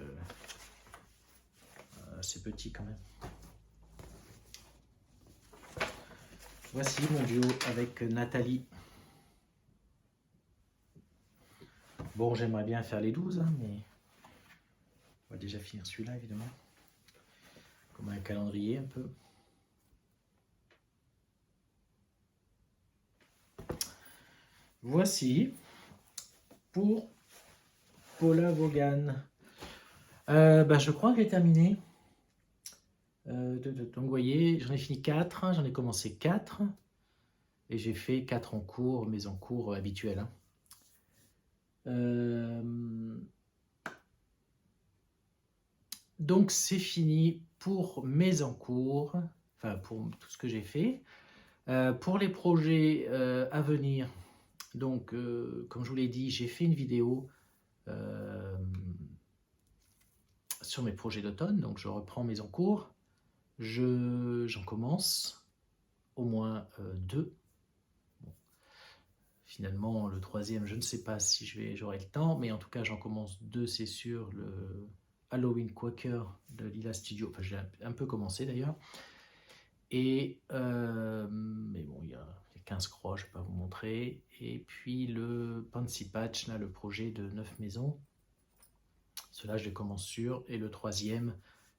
petit quand même. Voici mon duo avec Nathalie. Bon, j'aimerais bien faire les 12, hein, mais on va déjà finir celui-là, évidemment. Comme un calendrier, un peu. Voici pour Paula Vaughan. Je crois que j'ai terminé. Donc, vous voyez, j'en ai fini 4. J'en ai commencé 4. Et j'ai fait 4 en cours, mes en cours habituels. Hein. Donc c'est fini pour mes en cours, enfin pour tout ce que j'ai fait. Pour les projets à venir, donc comme je vous l'ai dit, j'ai fait une vidéo sur mes projets d'automne, donc je reprends mes en cours. J'en commence au moins 2. Bon. Finalement, le 3e, je ne sais pas si j'aurai le temps, mais en tout cas, j'en commence 2, c'est sûr, le Halloween Quaker de Lila Studio. Enfin, j'ai un peu commencé d'ailleurs. Et, mais bon, il y a 15 croix, je ne vais pas vous montrer. Et puis le Pansy Patch, là, le projet de 9 maisons. Cela, je les commence sur. Et le 3e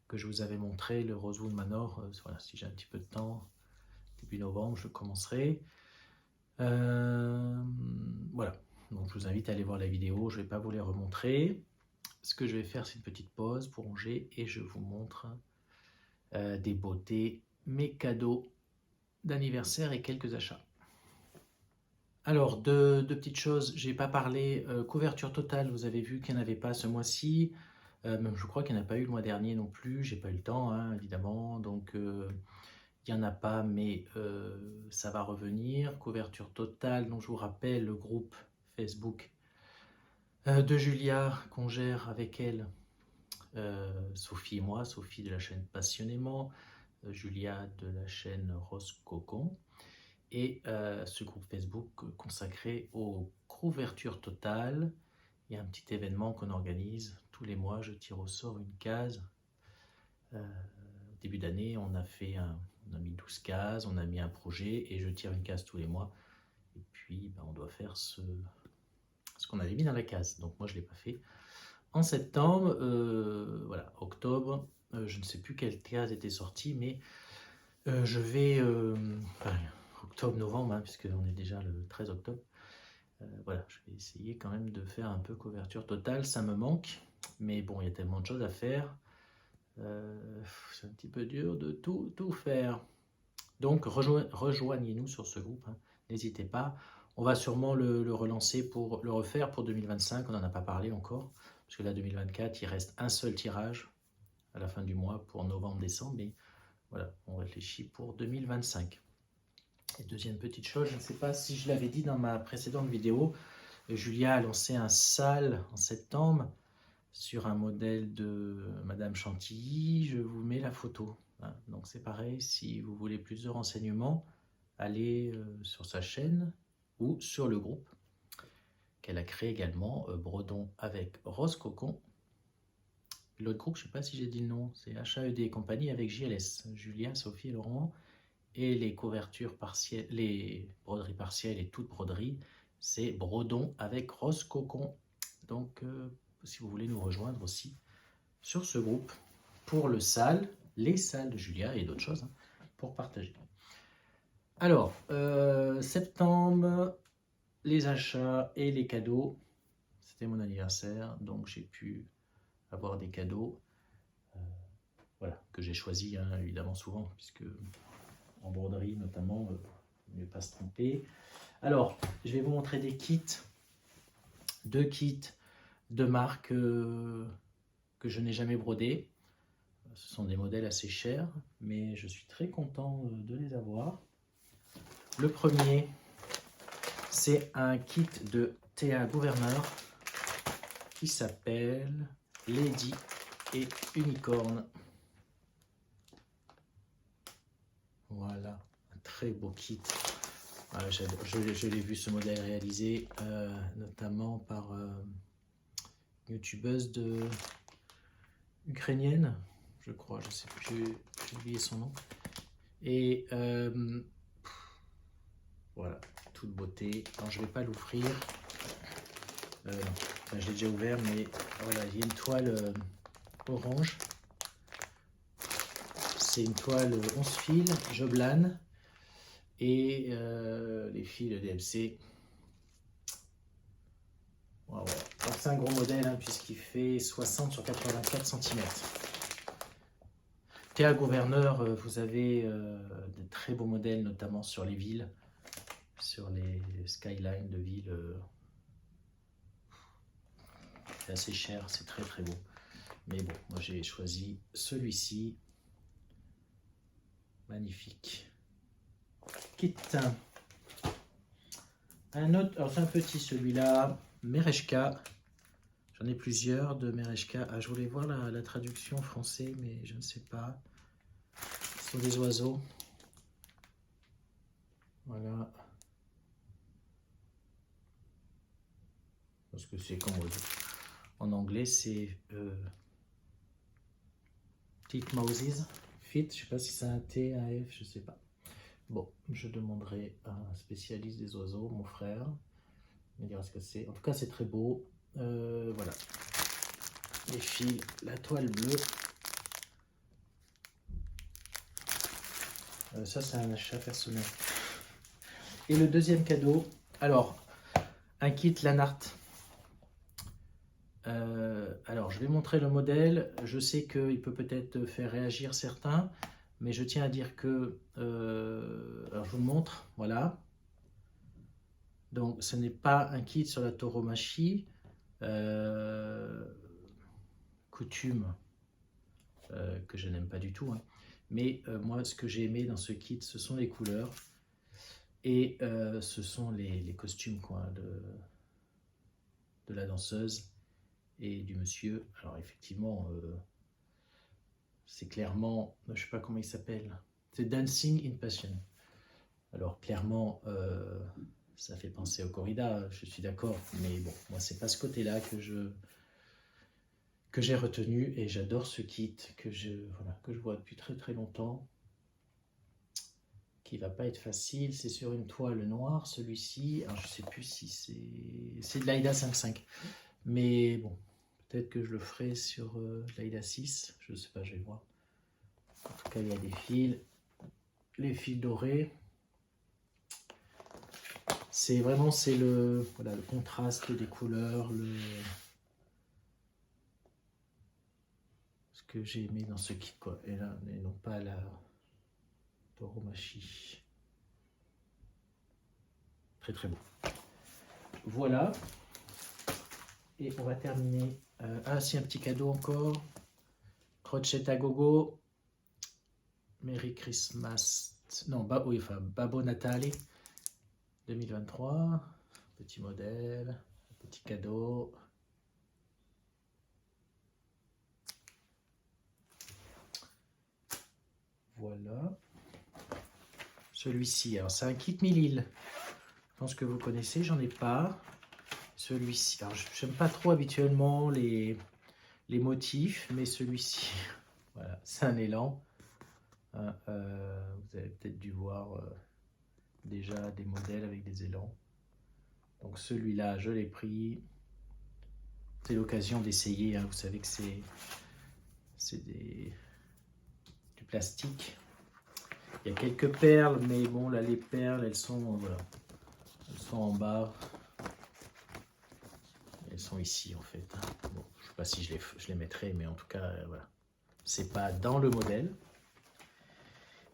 que je vous avais montré, le Rosewood Manor, voilà, si j'ai un petit peu de temps, début novembre, je commencerai. Voilà, donc je vous invite à aller voir la vidéo, je ne vais pas vous les remontrer. Ce que je vais faire, c'est une petite pause pour ranger et je vous montre des beautés, mes cadeaux d'anniversaire et quelques achats. Alors, deux petites choses, j'ai pas parlé, couverture totale, vous avez vu qu'il n'y en avait pas ce mois-ci, même je crois qu'il n'y en a pas eu le mois dernier non plus, j'ai pas eu le temps, hein, évidemment, donc il il n'y en a pas, mais ça va revenir. Couverture totale, donc je vous rappelle le groupe Facebook de Julia qu'on gère avec elle, Sophie et moi, Sophie de la chaîne Passionnément, Julia de la chaîne Rose Cocon, et ce groupe Facebook consacré aux couvertures totales. Il y a un petit événement qu'on organise tous les mois, je tire au sort une case. Début d'année, on a mis 12 cases, on a mis un projet et je tire une case tous les mois. Et puis, on doit faire ce qu'on avait mis dans la case. Donc moi, je ne l'ai pas fait. En septembre, voilà, octobre, je ne sais plus quelle case était sortie, mais je vais, octobre-novembre, puisqu'on est déjà le 13 octobre, voilà, je vais essayer quand même de faire un peu couverture totale, ça me manque, mais bon, il y a tellement de choses à faire, c'est un petit peu dur de tout faire. Donc rejoignez-nous sur ce groupe, n'hésitez pas. On va sûrement le relancer pour le refaire pour 2025, on n'en a pas parlé encore, parce que là 2024, il reste un seul tirage à la fin du mois pour novembre-décembre, mais voilà, on réfléchit pour 2025. Et deuxième petite chose, je ne sais pas si je l'avais dit dans ma précédente vidéo, Julia a lancé un SAL en septembre sur un modèle de Madame Chantilly. Je vous mets la photo. Donc c'est pareil, si vous voulez plus de renseignements, allez sur sa chaîne ou sur le groupe qu'elle a créé également, Bredon avec Rose Cocon. L'autre groupe, je ne sais pas si j'ai dit le nom, c'est HAED et compagnie avec JLS, Julia, Sophie et Laurent. Et les couvertures partielles, les broderies partielles et toutes broderies, c'est Bredon avec Rose Cocon. Donc, si vous voulez nous rejoindre aussi sur ce groupe pour le SAL, les salles de Julia et d'autres choses pour partager. Alors, septembre, les achats et les cadeaux. C'était mon anniversaire, donc j'ai pu avoir des cadeaux. Voilà, que j'ai choisi évidemment souvent, puisque en broderie notamment, ne pas se tromper. Alors, je vais vous montrer des kits, deux kits de marques que je n'ai jamais brodés. Ce sont des modèles assez chers, mais je suis très content de les avoir. Le premier, c'est un kit de Théa Gouverneur qui s'appelle Lady et Unicorn. Voilà, un très beau kit. Voilà, je l'ai vu ce modèle réalisé notamment par une youtubeuse ukrainienne, je crois, je sais plus, j'ai oublié son nom. Et voilà, toute beauté. Alors je vais pas l'ouvrir. Enfin, je l'ai déjà ouvert, mais voilà, il y a une toile orange. C'est une toile 11 fils, Joblan. Et les fils de DMC. Wow. C'est un gros modèle puisqu'il fait 60 sur 84 cm. Théa Gouverneur, vous avez de très beaux modèles, notamment sur les villes, sur les skylines de villes. C'est assez cher, c'est très très beau. Mais bon, moi j'ai choisi celui-ci. Magnifique. Kit. Un autre, alors c'est un petit celui-là, Mereshka. J'en ai plusieurs de Mereshka. Ah, je voulais voir la traduction en français, mais je ne sais pas. Ce sont des oiseaux. Voilà. Parce que c'est comme en anglais, c'est Titmouses. Fit, je ne sais pas si c'est un T, un F, je ne sais pas. Bon, je demanderai à un spécialiste des oiseaux, mon frère. Il me dira ce que c'est. En tout cas, c'est très beau. Voilà. Les fils, la toile bleue. Ça, c'est un achat personnel. Et le deuxième cadeau, alors, un kit Lanart. Alors, je vais montrer le modèle. Je sais qu'il peut peut-être faire réagir certains, mais je tiens à dire que... alors, je vous le montre, voilà. Donc, ce n'est pas un kit sur la tauromachie. Coutume. que je n'aime pas du tout. Hein. Mais moi, ce que j'ai aimé dans ce kit, ce sont les couleurs et ce sont les costumes quoi, de la danseuse et du monsieur. Alors effectivement, c'est clairement, je ne sais pas comment il s'appelle, c'est Dancing in Passion. Alors clairement, ça fait penser au corrida, je suis d'accord, mais bon, moi c'est pas ce côté-là que j'ai retenu et j'adore ce kit que je vois depuis très très longtemps, qui va pas être facile. C'est sur une toile noire celui-ci. Alors je sais plus si c'est de l'Aïda 5.5, mais bon, peut-être que je le ferai sur l'Aïda 6, je sais pas, je vais voir. En tout cas, il y a des fils, les fils dorés. C'est vraiment le contraste des couleurs, ce que j'ai aimé dans ce kit quoi. Et là, et non pas la Toromachi. Très très beau. Voilà. Et on va terminer. Ah, si, un petit cadeau encore. Crochet à gogo. Merry Christmas. Non, oui, enfin, Babbo Natale 2023. Petit modèle. Petit cadeau. Voilà. Celui-ci, alors c'est un kit Milil. Je pense que vous connaissez, j'en ai pas. Celui-ci, alors j'aime pas trop habituellement les motifs, mais celui-ci, voilà, c'est un élan. Vous avez peut-être dû voir déjà des modèles avec des élans. Donc celui-là, je l'ai pris. C'est l'occasion d'essayer. Hein. Vous savez que c'est du plastique. Il y a quelques perles, mais bon, là, les perles, elles sont, voilà, elles sont en bas. Elles sont ici, en fait. Bon, je ne sais pas si je les mettrai, mais en tout cas, voilà. C'est pas dans le modèle.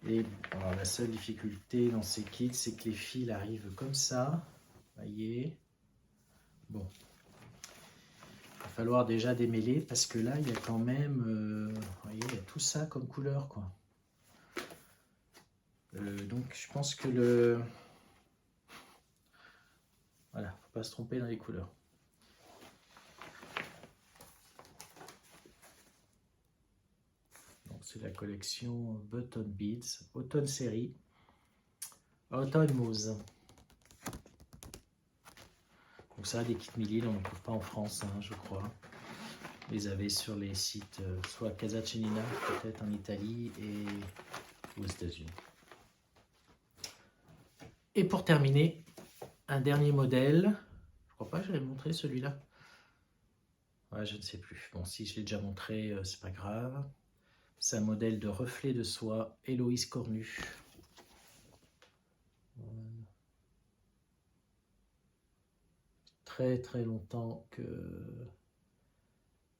Et alors, la seule difficulté dans ces kits, c'est que les fils arrivent comme ça. Vous voyez. Bon. Il va falloir déjà démêler parce que là, il y a quand même, vous voyez, il y a tout ça comme couleur, quoi. Donc, je pense que voilà, faut pas se tromper dans les couleurs. Donc, c'est la collection Button Beads, Automne série, Automne Mousse. Donc ça, des kits Milil, on ne trouve pas en France, hein, je crois. Vous les avez sur les sites, soit Casa Cenina, peut-être en Italie et aux États-Unis. Et pour terminer, un dernier modèle. Je crois pas que je l'ai montré celui-là. Ouais, je ne sais plus. Bon, si je l'ai déjà montré, c'est pas grave. C'est un modèle de reflet de soie Héloïse Cornu. Très très longtemps que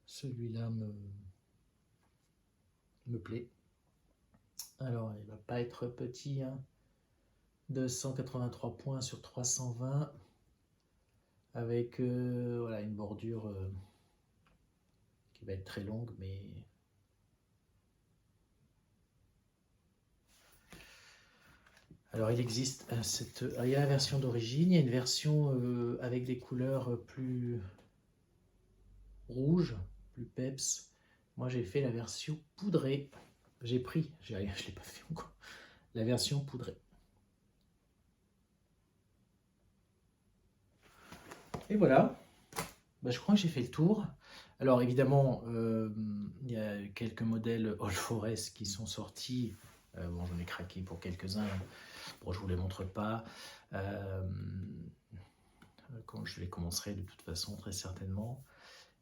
celui-là me plaît. Alors, il va pas être petit, hein. 283 points sur 320 avec voilà, une bordure qui va être très longue, mais alors il existe il y a la version d'origine, il y a une version avec des couleurs plus rouges, plus peps. Moi j'ai fait la version poudrée. J'ai pris, je l'ai pas fait encore, la version poudrée. Et voilà, bah, je crois que j'ai fait le tour. Alors évidemment, il y a quelques modèles All Forest qui sont sortis. Bon, j'en ai craqué pour quelques-uns. Bon, je ne vous les montre pas. Quand je les commencerai de toute façon, très certainement.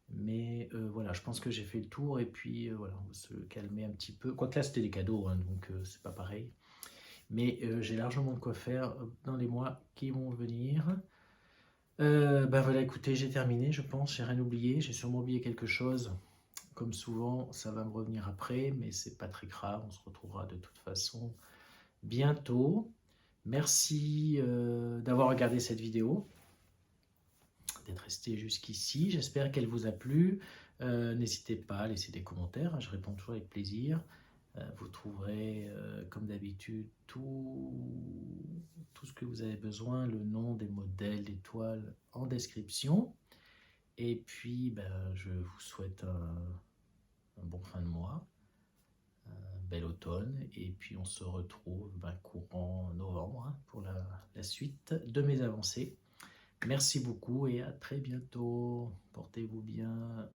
Mais voilà, je pense que j'ai fait le tour. Et puis voilà, on va se calmer un petit peu. Quoique là, c'était des cadeaux, hein, donc c'est pas pareil. Mais j'ai largement de quoi faire dans les mois qui vont venir. Ben voilà, écoutez, j'ai terminé, je pense, j'ai rien oublié, j'ai sûrement oublié quelque chose. Comme souvent, ça va me revenir après, mais c'est pas très grave, on se retrouvera de toute façon bientôt. Merci d'avoir regardé cette vidéo, d'être resté jusqu'ici, j'espère qu'elle vous a plu. N'hésitez pas à laisser des commentaires, hein, je réponds toujours avec plaisir. Vous trouverez, comme d'habitude, tout ce que vous avez besoin, le nom des modèles d'étoiles en description. Et puis, je vous souhaite un bon fin de mois, un bel automne. Et puis, on se retrouve courant novembre, hein, pour la suite de mes avancées. Merci beaucoup et à très bientôt. Portez-vous bien.